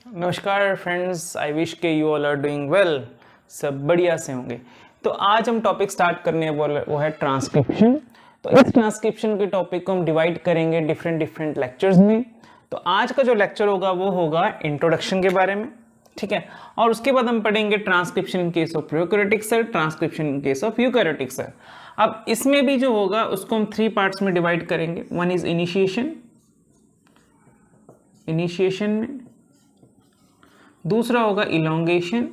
नमस्कार friends, I wish के you all are doing well. सब बढ़िया से होंगे। तो आज हम टॉपिक स्टार्ट करने वाले वो है ट्रांसक्रिप्शन। तो इस ट्रांसक्रिप्शन के टॉपिक को हम डिवाइड करेंगे डिफरेंट लेक्चर्स में। तो आज का जो लेक्चर होगा वो होगा इंट्रोडक्शन के बारे में, ठीक है। और उसके बाद हम पढ़ेंगे transcription in case of prokaryotic cell, transcription in case of eukaryotic cell. अब इसमें भी जो होगा उसको हम 3 पार्ट्स में डिवाइड करेंगे। वन इज इनिशिएशन में, दूसरा होगा इलोंगेशन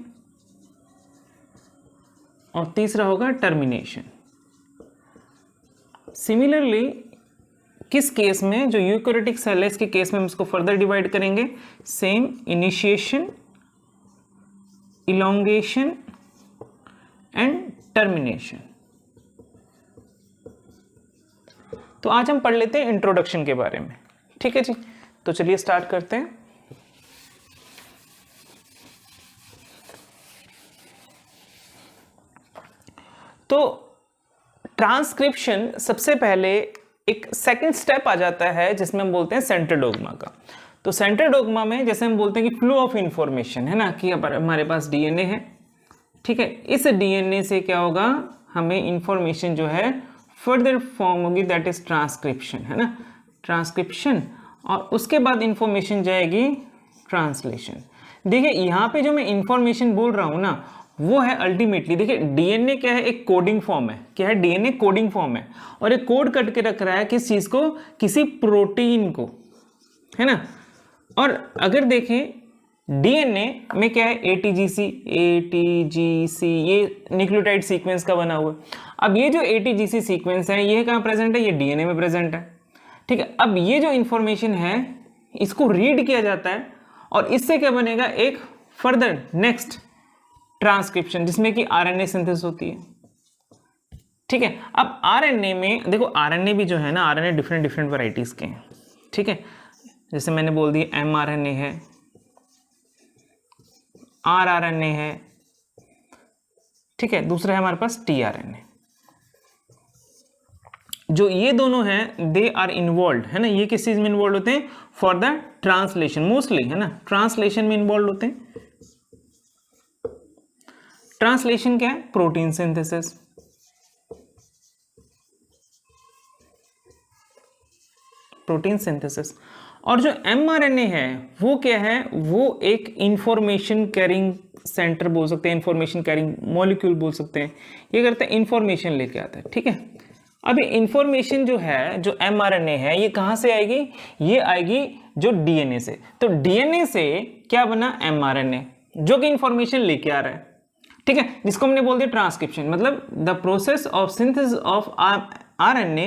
और तीसरा होगा टर्मिनेशन। सिमिलरली किस केस में, जो यूकैरियोटिक सेल है इसके केस में हम इसको फर्दर डिवाइड करेंगे। Same initiation, elongation and termination. तो आज हम पढ़ लेते हैं इंट्रोडक्शन के बारे में, ठीक है जी। तो चलिए स्टार्ट करते हैं। तो ट्रांसक्रिप्शन सबसे पहले एक सेकंड स्टेप आ जाता है जिसमें हम बोलते हैं सेंट्रल डोग्मा का। तो सेंट्रल डोग्मा में जैसे हम बोलते हैं कि फ्लो ऑफ इंफॉर्मेशन है ना, कि हमारे पास डीएनए है, ठीक है। इस डीएनए से क्या होगा, हमें इंफॉर्मेशन जो है फर्दर फॉर्म होगी, दैट इज ट्रांसक्रिप्शन, है ना, ट्रांसक्रिप्शन। और उसके बाद इंफॉर्मेशन जाएगी ट्रांसलेशन। देखिए यहाँ पे जो मैं इंफॉर्मेशन बोल रहा हूं ना, वो है अल्टीमेटली, देखिए डीएनए क्या है, एक कोडिंग फॉर्म है। क्या है, डीएनए कोडिंग फॉर्म है और एक कोड करके रख रहा है किस चीज को, किसी प्रोटीन को, है ना। और अगर देखें डीएनए में क्या है, एटीजीसी, ये न्यूक्लियोटाइड सीक्वेंस का बना हुआ है। अब ये जो एटीजीसी सीक्वेंस है ये कहाँ प्रेजेंट है, ये डीएनए में प्रेजेंट है, ठीक है। अब ये जो इंफॉर्मेशन है इसको रीड किया जाता है और इससे क्या बनेगा, एक फर्दर नेक्स्ट ट्रांसक्रिप्शन जिसमें कि आरएनए सिंथेसिस होती है, ठीक है। अब आरएनए में देखो, आरएनए भी जो है ना, आरएनए डिफरेंट वैरायटीज के हैं, ठीक है। जैसे मैंने बोल दिया एमआरएनए है, आरआरएनए है, ठीक है। दूसरा है हमारे पास टीआरएनए। जो ये दोनों हैं दे आर इन्वॉल्व, है ना, ये किस चीज में इन्वॉल्व होते हैं, फॉर द ट्रांसलेशन मोस्टली, है ना, ट्रांसलेशन में इन्वॉल्व होते हैं। ट्रांसलेशन क्या है, प्रोटीन सिंथेसिस। Protein synthesis. और जो एमआरएनए है वो क्या है, वो एक इंफॉर्मेशन कैरिंग सेंटर बोल सकते हैं, इंफॉर्मेशन कैरिंग मॉलिक्यूल बोल सकते हैं। ये करता है इंफॉर्मेशन लेके आता है, ठीक है। अब ये इंफॉर्मेशन जो है, जो एमआरएनए है, ये कहां से आएगी, ये आएगी जो डीएनए से। तो डीएनए से क्या बना, एमआरएनए, जो कि इंफॉर्मेशन लेके आ रहा है, ठीक है, जिसको हमने बोल दिया ट्रांसक्रिप्शन। मतलब the process of synthesis of RNA,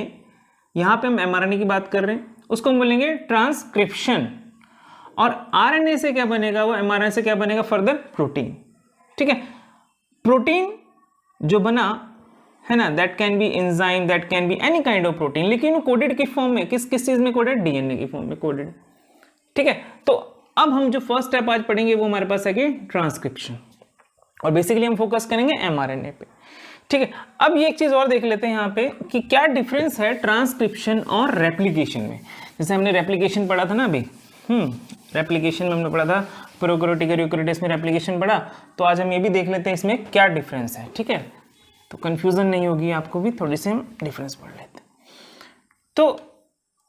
यहां पे हम एमआरएनए की बात कर रहे हैं, उसको हम बोलेंगे ट्रांसक्रिप्शन। और आरएनए से क्या बनेगा, वो एमआरएनए से क्या बनेगा, फर्दर प्रोटीन, ठीक है। प्रोटीन जो बना है ना, that can be enzyme, that can be any kind of protein, लेकिन वो कोडेड किस फॉर्म में, किस चीज में कोडेड, डीएनए की फॉर्म में कोडेड, ठीक है। तो अब हम जो फर्स्ट स्टेप आज पढ़ेंगे वो हमारे पास है कि ट्रांसक्रिप्शन, और बेसिकली हम फोकस करेंगे एमआरएनए पे, ठीक है। अब ये एक चीज और देख लेते हैं यहाँ पे कि क्या डिफरेंस है ट्रांसक्रिप्शन और रेप्लिकेशन में। जैसे हमने रेप्लिकेशन पढ़ा था ना अभी, रेप्लिकेशन में हमने पढ़ा था प्रोकैरियोटिक और यूकैरियोटिक में रेप्लिकेशन पढ़ा। तो आज हम ये भी देख लेते हैं इसमें क्या डिफरेंस है, ठीक है। तो कंफ्यूजन नहीं होगी आपको भी, थोड़ी सी हम डिफरेंस पढ़ लेते हैं। तो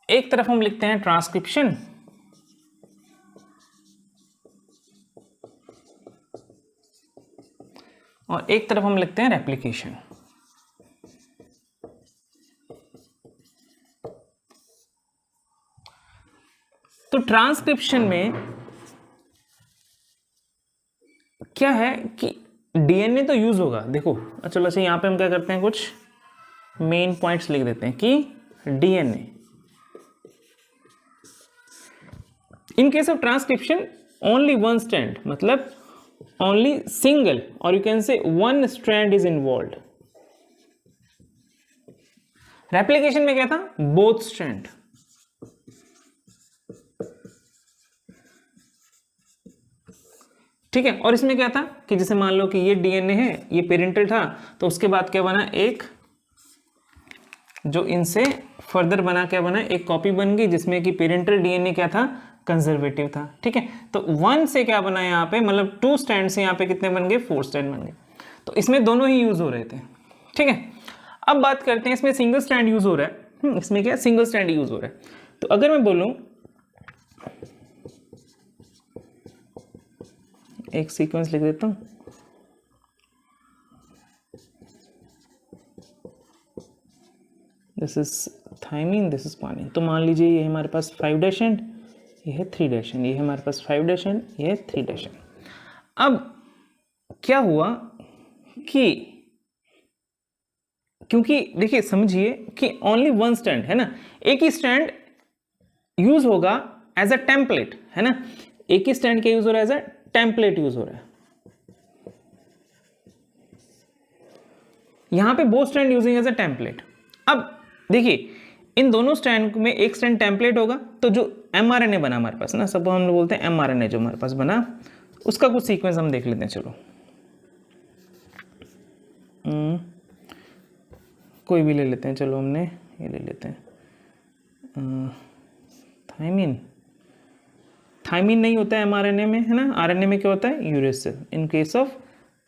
एक तरफ हम लिखते हैं ट्रांसक्रिप्शन और एक तरफ हम लिखते हैं रेप्लिकेशन। तो ट्रांसक्रिप्शन में क्या है कि डीएनए तो यूज होगा, देखो चलो अच्छा यहां पे हम क्या करते हैं, कुछ मेन पॉइंट्स लिख देते हैं कि DNA in case of transcription only one strand, मतलब only single or you can say one strand is involved. replication में क्या था, both strand, ठीक है। और इसमें क्या था कि जैसे मान लो कि ये डीएनए है, ये पेरेंटल था, तो उसके बाद क्या बना, एक जो इनसे फर्दर बना क्या बना, एक कॉपी बन गई जिसमें कि पेरेंटल डीएनए क्या था, कंजर्वेटिव था। ठीक है, तो 1 से क्या बना यहाँ पे, मतलब 2 स्ट्रैंड से यहाँ पे कितने बन गए, 4 स्ट्रैंड बन गए। तो इसमें दोनों ही यूज हो रहे थे। ठीक है, अब बात करते हैं इसमें सिंगल स्ट्रैंड यूज हो रहा है। इसमें क्या सिंगल स्ट्रैंड यूज हो रहा है। तो अगर मैं बोलूं एक सीक्वेंस लिख देता हूं, this is thymine, this is pani. तो मान लीजिए ये हमारे पास 5' एंड ये है 3' एंड, ये हमारे पास 5' एंड ये है 3' एंड। अब क्या हुआ कि क्योंकि देखिए समझिए कि ओनली 1 स्टैंड है ना, एक ही स्टैंड यूज होगा एज अ टेम्पलेट, है ना, एक ही स्टैंड क्या यूज हो रहा है, एज अ टेम्पलेट यूज हो रहा है। यहां पे both stand using as a template. अब देखिए इन दोनों स्टैंड में एक स्टैंड टेम्पलेट होगा, तो जो mRNA बना हमारे पास ना, सब हम लोग बोलते हैं mRNA जो हमारे पास बना, उसका कुछ सीक्वेंस हम देख लेते हैं। चलो कोई भी ले लेते हैं, चलो हमने ये ले लेते हैं थायमिन। थायमिन नहीं होता है mRNA में, है ना, RNA में क्या होता है, uracil. In case of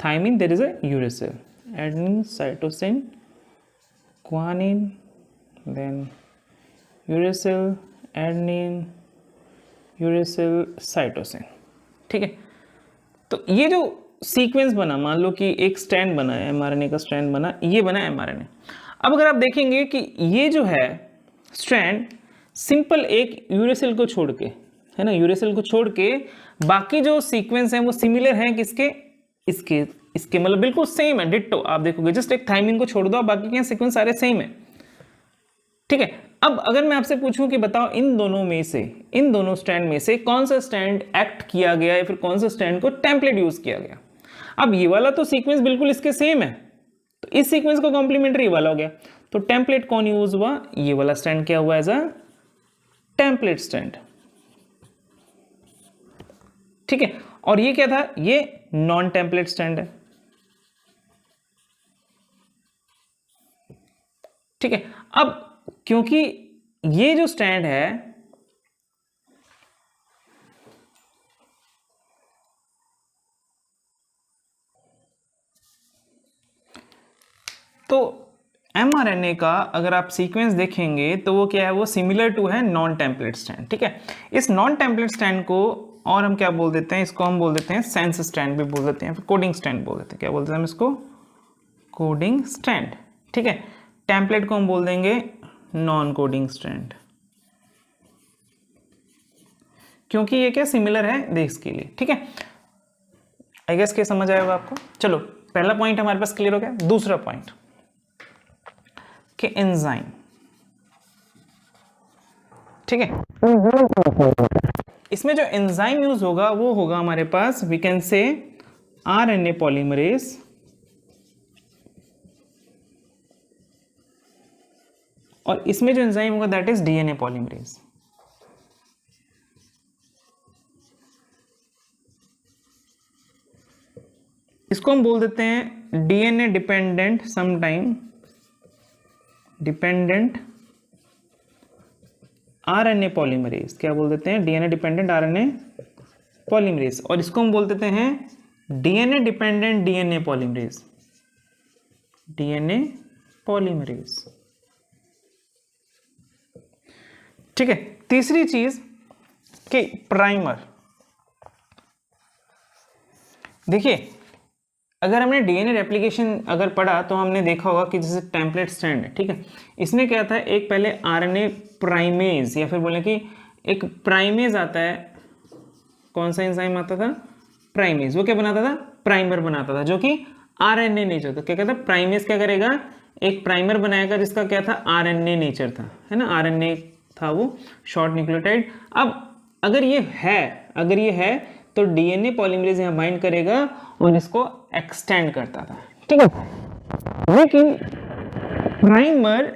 thymine there is a uracil, adenine, cytosine, guanine, then uracil, adenine, uracil, cytosine. ठीक है, तो ये जो सीक्वेंस बना, मान लो कि एक स्ट्रैंड बना है, mRNA का स्ट्रैंड बना, ये बना mRNA। अब अगर आप देखेंगे कि ये जो है स्ट्रैंड सिंपल एक यूरेसिल को छोड़ के, है ना, यूरेसिल को छोड़ के बाकी जो सीक्वेंस हैं वो सिमिलर हैं किसके, इसके मतलब बिल्कुल सेम है, डिट्टो। आप देखोगे जस्ट एक थायमिन को छोड़ दो, बाकी के सीक्वेंस सारे सेम है। ठीक है, अब अगर मैं आपसे पूछूं कि बताओ इन दोनों में से, इन दोनों स्टैंड में से कौन सा स्टैंड एक्ट किया गया या फिर कौन सा स्टैंड को टेम्पलेट यूज किया गया। अब ये वाला तो सीक्वेंस बिल्कुल इसके सेम है, तो इस सीक्वेंस को कॉम्प्लीमेंट्री वाला हो गया, तो टेम्पलेट कौन यूज हुआ, ये वाला स्टैंड क्या हुआ, एज अ टेम्पलेट स्टैंड। ठीक है, और ये क्या था, ये नॉन टेम्पलेट स्टैंड है। ठीक है, अब क्योंकि ये जो स्टैंड है तो mRNA का अगर आप सीक्वेंस देखेंगे तो वो क्या है, वो सिमिलर टू है नॉन टेम्पलेट स्टैंड। ठीक है, इस नॉन टेम्पलेट स्टैंड को और हम क्या बोल देते हैं, इसको हम बोल देते हैं सेंस स्टैंड भी बोल देते हैं, फिर कोडिंग स्टैंड बोल देते हैं। क्या बोलते हैं हम इसको, कोडिंग स्टैंड। ठीक है, टेम्पलेट को हम बोल देंगे नॉन कोडिंग स्टैंड, क्योंकि ये क्या सिमिलर है देश के लिए। ठीक है, आई गेस क्या समझ आएगा आपको। चलो पहला पॉइंट हमारे पास क्लियर हो गया। दूसरा पॉइंट कि एंजाइम, ठीक है, इसमें जो एंजाइम यूज होगा वो होगा हमारे पास, we can say RNA polymerase, और इसमें जो एंजाइम होगा दैट इज डीएनए पॉलीमरेज। इसको हम बोल देते हैं DNA dependent, sometime dependent RNA polymerase. क्या बोल देते हैं, डीएनए डिपेंडेंट आरएनए पॉलीमरेज। और इसको हम बोल देते हैं DNA dependent DNA polymerase, DNA polymerase. ठीक है, तीसरी चीज कि प्राइमर। देखिए अगर हमने डीएनए रेप्लिकेशन अगर पढ़ा तो हमने देखा होगा कि जैसे टेम्पलेट स्टैंड है, ठीक है, इसमें क्या था, एक पहले आरएनए प्राइमेज या फिर बोले कि एक प्राइमेज आता है। कौन सा एंजाइम आता था, प्राइमेज। वो क्या बनाता था, प्राइमर बनाता था, जो कि आरएनए नेचर था। क्या कहता है, प्राइमेज क्या करेगा, एक प्राइमर बनाएगा जिसका क्या था, आरएनए नेचर था, है ना, आरएनए था वो, शॉर्ट न्यूक्लियोटाइड। अब अगर ये है तो डीएनए पॉलीमरेज यहां बाइंड करेगा और इसको एक्सटेंड करता था। ठीक है, लेकिन प्राइमर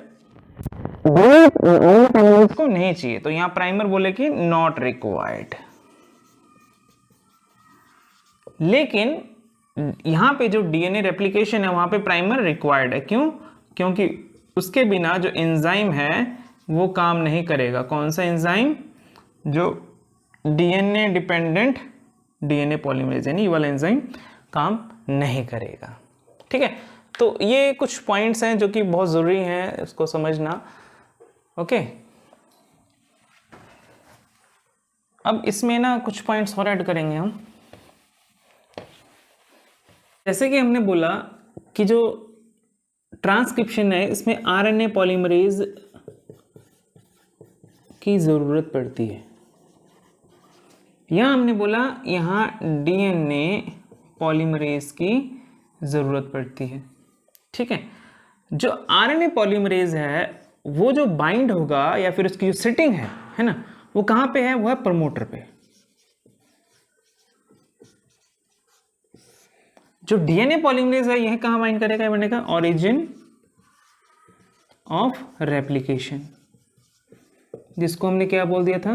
को नहीं चाहिए, तो यहां प्राइमर बोले कि नॉट रिक्वायर्ड। लेकिन यहां पे जो डीएनए रेप्लिकेशन है वहां पे प्राइमर रिक्वायर्ड है। क्यों, क्योंकि उसके बिना जो एंजाइम है वो काम नहीं करेगा। कौन सा एंजाइम, जो डीएनए डिपेंडेंट डीएनए पॉलीमरेज यानी ये वाला एंजाइम काम नहीं करेगा। ठीक है, तो ये कुछ पॉइंट्स हैं जो कि बहुत ज़रूरी हैं इसको समझना। ओके, अब इसमें ना कुछ पॉइंट्स और ऐड करेंगे हम। जैसे कि हमने बोला कि जो ट्रांसक्रिप्शन है इसमें आरएनए पॉलीमरेज की ज़रूरत पड़ती है। यहाँ हमने बोला यहाँ डीएनए पॉलीमरेज की ज़रूरत पड़ती है। ठीक है, जो आरएनए पॉलीमरेज है वो जो बाइंड होगा या फिर उसकी जो सिटिंग है ना, वो कहाँ पे है? वो है प्रमोटर पे। जो डीएनए पॉलीमरेज है यह कहाँ बाइंड करेगा? बनेगा ओरिजिन ऑफ रेप्लिकेशन, जिसको हमने क्या बोल दिया था?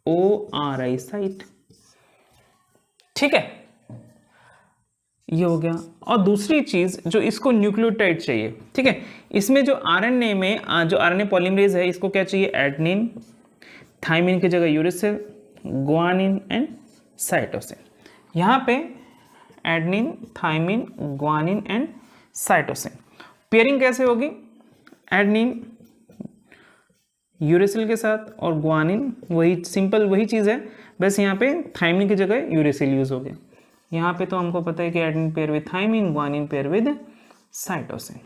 ORI site. ठीक है, ये हो गया। और दूसरी चीज जो इसको न्यूक्लियोटाइड चाहिए। ठीक है, इसमें जो आरएनए में जो आरएनए पॉलीमरेज है इसको क्या चाहिए? एडेनिन, थाइमिन की जगह यूरेसिल, ग्वानिन एंड साइटोसिन। यहाँ पे adenine, thymine, guanine and cytosine. Pairing कैसे होगी? एडेनिन यूरेसिल के साथ और ग्वानिन वही सिंपल वही चीज़ है, बस यहाँ पे थाइमिन की जगह यूरेसिल यूज हो गया। यहाँ पे तो हमको पता है कि adenine pair with thymine, guanine pair with cytosine.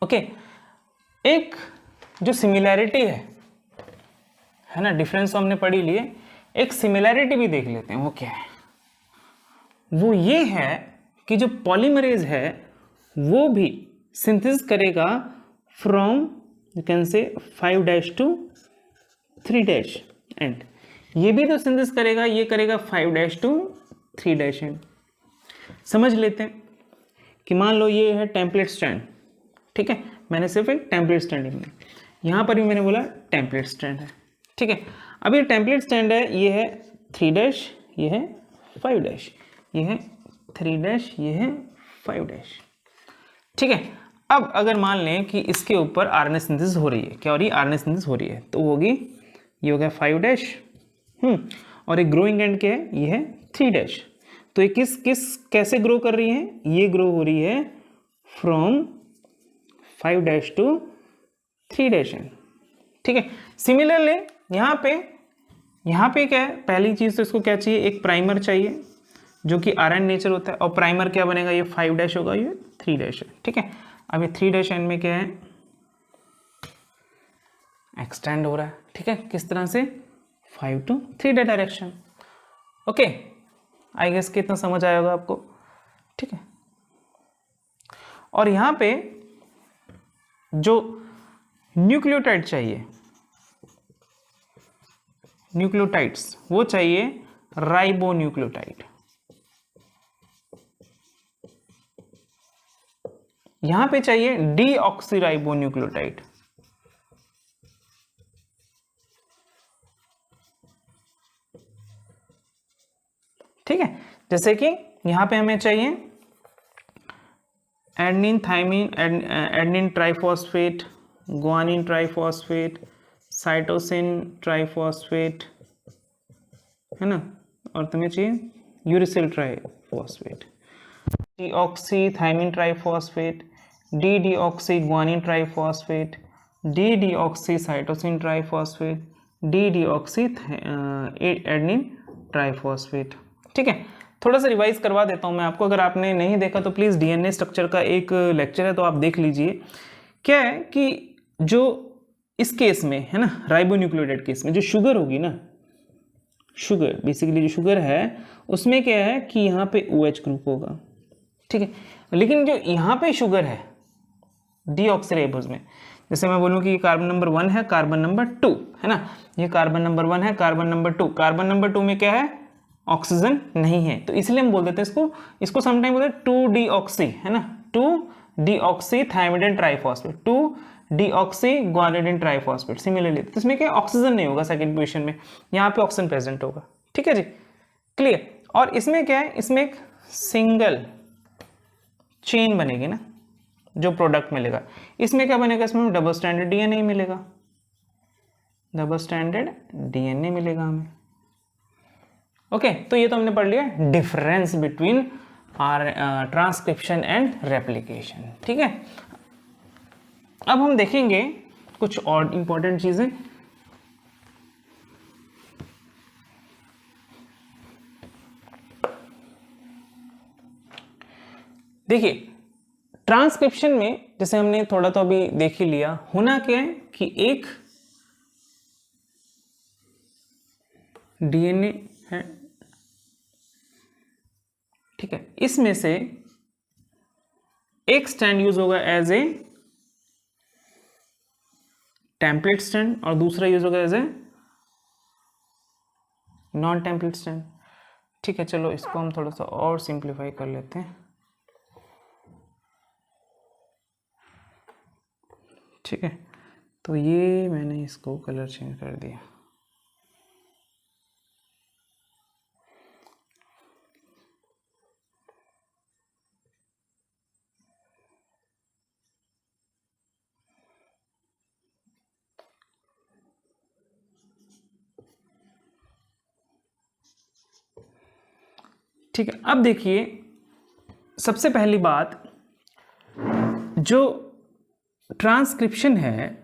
Okay, एक जो सिमिलैरिटी है ना, डिफरेंस तो हमने पढ़ ही लिए, एक सिमिलैरिटी भी देख लेते हैं। वो क्या है? वो ये है कि जो पॉलीमरेज है वो भी सिंथेसिस करेगा from you can say 5' to 3' and ये भी तो सिंथेसिस करेगा, ये करेगा 5' to 3' एंड। समझ लेते हैं कि मान लो ये है टेम्पलेट स्टैंड। ठीक है, मैंने सिर्फ एक टेम्पलेट स्टैंड ही बनाया, यहाँ पर भी मैंने बोला टेम्पलेट स्टैंड है। ठीक है, अब ये टेम्पलेट स्टैंड है, ये है 3', ये है 5', ये है 3', ये है 5'। ठीक है, अब अगर मान लें कि इसके ऊपर आरएनए सिंथेसिस हो रही है, क्या हो रही है? आरएनए सिंथेसिस हो रही है, तो होगी ये हो गया 5', और एक ग्रोइंग एंड क्या है? ये है 3'। तो ये किस कैसे ग्रो कर रही है? ये ग्रो हो रही है फ्रॉम 5' to 3' एंड। ठीक है, सिमिलरली यहाँ पे क्या है? पहली चीज तो इसको क्या चाहिए? एक प्राइमर चाहिए जो कि आरएन नेचर होता है, और प्राइमर क्या बनेगा? ये 5' होगा, ये 3' है। ठीक है, अब ये 3' एंड में क्या है? एक्सटेंड हो रहा है। ठीक है, किस तरह से? 5 to 3 direction. Okay, I guess कितना समझ आया होगा आपको। ठीक है, और यहाँ पे जो न्यूक्लियोटाइड चाहिए, न्यूक्लियोटाइड्स वो चाहिए राइबोन्यूक्लियोटाइड। यहां पे चाहिए डीऑक्सीराइबोन्यूक्लियोटाइड। ठीक है, जैसे कि यहां पे हमें चाहिए adenine, thymine, adenine triphosphate, guanine triphosphate, cytosine triphosphate, है ना, और तुम्हें चाहिए uracil triphosphate, deoxy thymine triphosphate, deoxy guanine triphosphate, deoxy cytosine triphosphate, deoxy adenine triphosphate. ठीक है, थोड़ा सा रिवाइज करवा देता हूं मैं आपको, अगर आपने नहीं देखा तो प्लीज़ डीएनए स्ट्रक्चर का एक लेक्चर है तो आप देख लीजिए। क्या है कि जो इस केस में है ना, राइबोन्यूक्लियोटाइड केस में जो शुगर होगी ना, शुगर बेसिकली जो शुगर है उसमें क्या है कि यहाँ पे OH ग्रुप होगा। ठीक है, लेकिन जो यहाँ पे शुगर है डीऑक्सीराइबोज में, जैसे मैं बोलूँ कि कार्बन नंबर 1 है, कार्बन नंबर 2 है ना, ये कार्बन नंबर 1 है, कार्बन नंबर 2, कार्बन नंबर 2 में क्या है? ऑक्सीजन नहीं है, तो इसलिए हम बोल देते हैं इसको समटाइम बोलते हैं 2-डीऑक्सी, है ना, 2-डीऑक्सी थाइमिडिन ट्राइफॉस्फेट, 2-डीऑक्सी ग्वानिडिन ट्राइफॉस्फेट। सिमिलरली तो इसमें क्या ऑक्सीजन नहीं होगा सेकंड पोजीशन में, यहाँ पे ऑक्सीजन प्रेजेंट होगा। ठीक है जी, क्लियर। और इसमें क्या है? इसमें एक सिंगल चेन बनेगी ना, जो प्रोडक्ट मिलेगा। इसमें क्या बनेगा? इसमें डबल स्टैंडर्ड डीएनए मिलेगा, डबल स्टैंडर्ड डीएनए मिलेगा हमें। ओके, तो ये तो हमने पढ़ लिया difference between transcription and replication. ठीक है, अब हम देखेंगे कुछ और इंपॉर्टेंट चीजें। देखिए, ट्रांसक्रिप्शन में जैसे हमने थोड़ा तो अभी देख ही लिया, होना क्या है कि एक डीएनए है, ठीक है, इसमें से एक स्ट्रैंड यूज होगा एज ए टेम्पलेट स्ट्रैंड और दूसरा यूज होगा as a non template strand. ठीक है, चलो इसको हम थोड़ा सा और सिंप्लीफाई कर लेते हैं। ठीक है, तो ये मैंने इसको कलर चेंज कर दिया। ठीक है, अब देखिए, सबसे पहली बात, जो ट्रांसक्रिप्शन है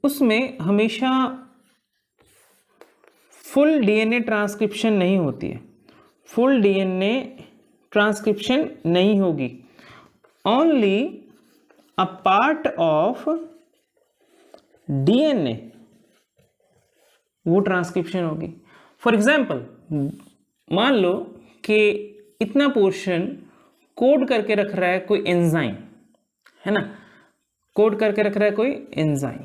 उसमें हमेशा फुल डीएनए ट्रांसक्रिप्शन नहीं होती है, फुल डीएनए ट्रांसक्रिप्शन नहीं होगी, only a part of DNA वो ट्रांसक्रिप्शन होगी। फॉर एग्जाम्पल, मान लो कि इतना पोर्शन कोड करके रख रहा है कोई एंजाइम, है ना, कोड करके रख रहा है कोई एंजाइम।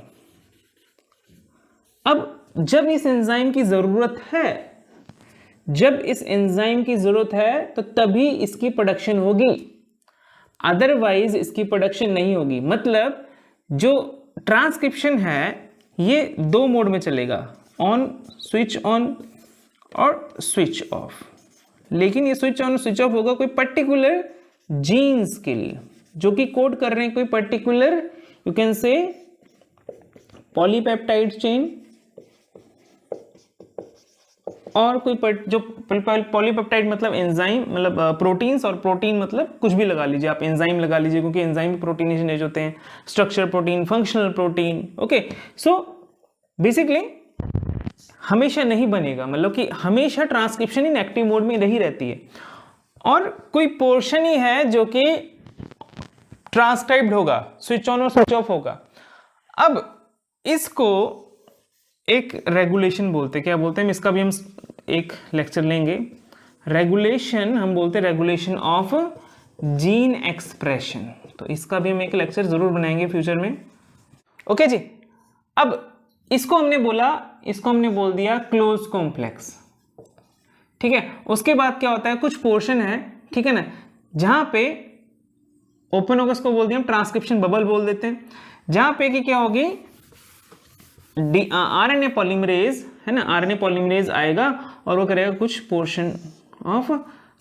अब जब इस एंजाइम की जरूरत है, जब इस एंजाइम की जरूरत है तो तभी इसकी प्रोडक्शन होगी, अदरवाइज इसकी प्रोडक्शन नहीं होगी। मतलब जो ट्रांसक्रिप्शन है ये दो मोड में चलेगा, ऑन स्विच ऑन और स्विच ऑफ। लेकिन ये स्विच ऑन स्विच ऑफ होगा कोई पर्टिकुलर जीन्स के लिए जो कि कोड कर रहे हैं कोई particular, you can say polypeptide chain, और कोई जो पॉलीपेप्टाइड मतलब एंजाइम, मतलब प्रोटीन्स, और प्रोटीन मतलब कुछ भी लगा लीजिए आप, एंजाइम लगा लीजिए क्योंकि एंजाइम प्रोटीनेज होते हैं, structure protein, functional protein. Okay, so basically हमेशा नहीं बनेगा, मतलब कि हमेशा ट्रांसक्रिप्शन इन एक्टिव मोड में नहीं रहती है, और कोई पोर्शन ही है जो कि ट्रांसक्राइब्ड होगा, स्विच ऑन और स्विच ऑफ होगा। अब इसको एक रेगुलेशन बोलते हैं, क्या बोलते हैं, इसका भी हम एक लेक्चर लेंगे। रेगुलेशन हम बोलते हैं, रेगुलेशन ऑफ जीन एक्सप्रेशन, तो इसका भी हम एक लेक्चर जरूर बनाएंगे फ्यूचर में। ओके जी, अब इसको हमने बोल दिया क्लोज कॉम्प्लेक्स। ठीक है, उसके बाद क्या होता है, कुछ पोर्शन है, ठीक है ना, जहां पे ओपन होगा उसको बोल दिया हम ट्रांसक्रिप्शन बबल बोल देते हैं, जहां पे कि क्या होगी, आरएनए पॉलीमरेज, है ना, आरएनए पॉलीमरेज आएगा और वो करेगा कुछ पोर्शन ऑफ,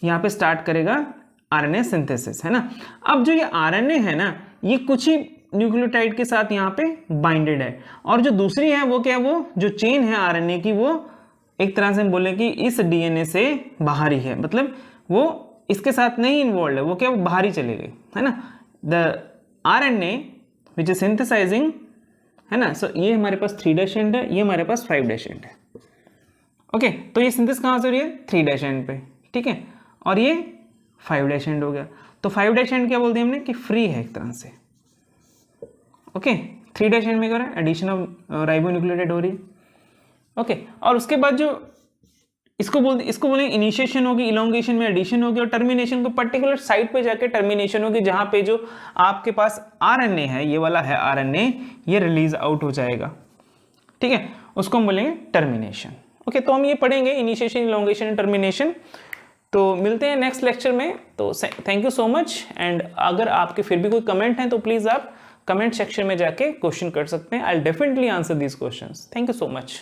यहाँ पे स्टार्ट करेगा आरएनए सिंथेसिस, है ना। अब जो ये आरएनए है ना, ये कुछ ही न्यूक्लियोटाइड के साथ यहाँ पे बाइंडेड है, और जो दूसरी है वो क्या है, वो जो चेन है आरएनए की, वो एक तरह से हम बोले कि इस डीएनए से बाहर ही है, मतलब वो इसके साथ नहीं इन्वॉल्व है, वो क्या, वो बाहर ही चले गई, है ना। The RNA which is synthesising, है ना, सो ये हमारे पास 3' एंड है, ये हमारे पास 5' एंड है। ओके, तो ये सिंथेसिस कहाँ से हो रही है, 3' एंड पे, ठीक है, और ये 5' एंड हो गया। तो 5' एंड क्या बोलते हैं हमने कि फ्री है एक तरह से। ओके, 3' एंड में क्या हो रहा है, एडिशन ऑफ राइबोन्यूक्लियोटाइड हो रही है। ओके, और उसके बाद जो इसको बोले इनिशिएशन होगी, इलोंगेशन में एडिशन होगी, और टर्मिनेशन को पर्टिकुलर साइट पे जाके टर्मिनेशन होगी, जहां पे जो आपके पास आरएनए है, ये वाला है आरएनए, ये रिलीज आउट हो जाएगा, ठीक है, उसको हम बोलेंगे टर्मिनेशन। ओके, तो हम ये पढ़ेंगे इनिशिएशन, इलोंगेशन एंड टर्मिनेशन। तो मिलते हैं नेक्स्ट लेक्चर में। तो thank you so much, and अगर आपके फिर भी कोई कमेंट हैं तो प्लीज आप कमेंट सेक्शन में जाके क्वेश्चन कर सकते हैं। I will definitely answer these questions. Thank you so much.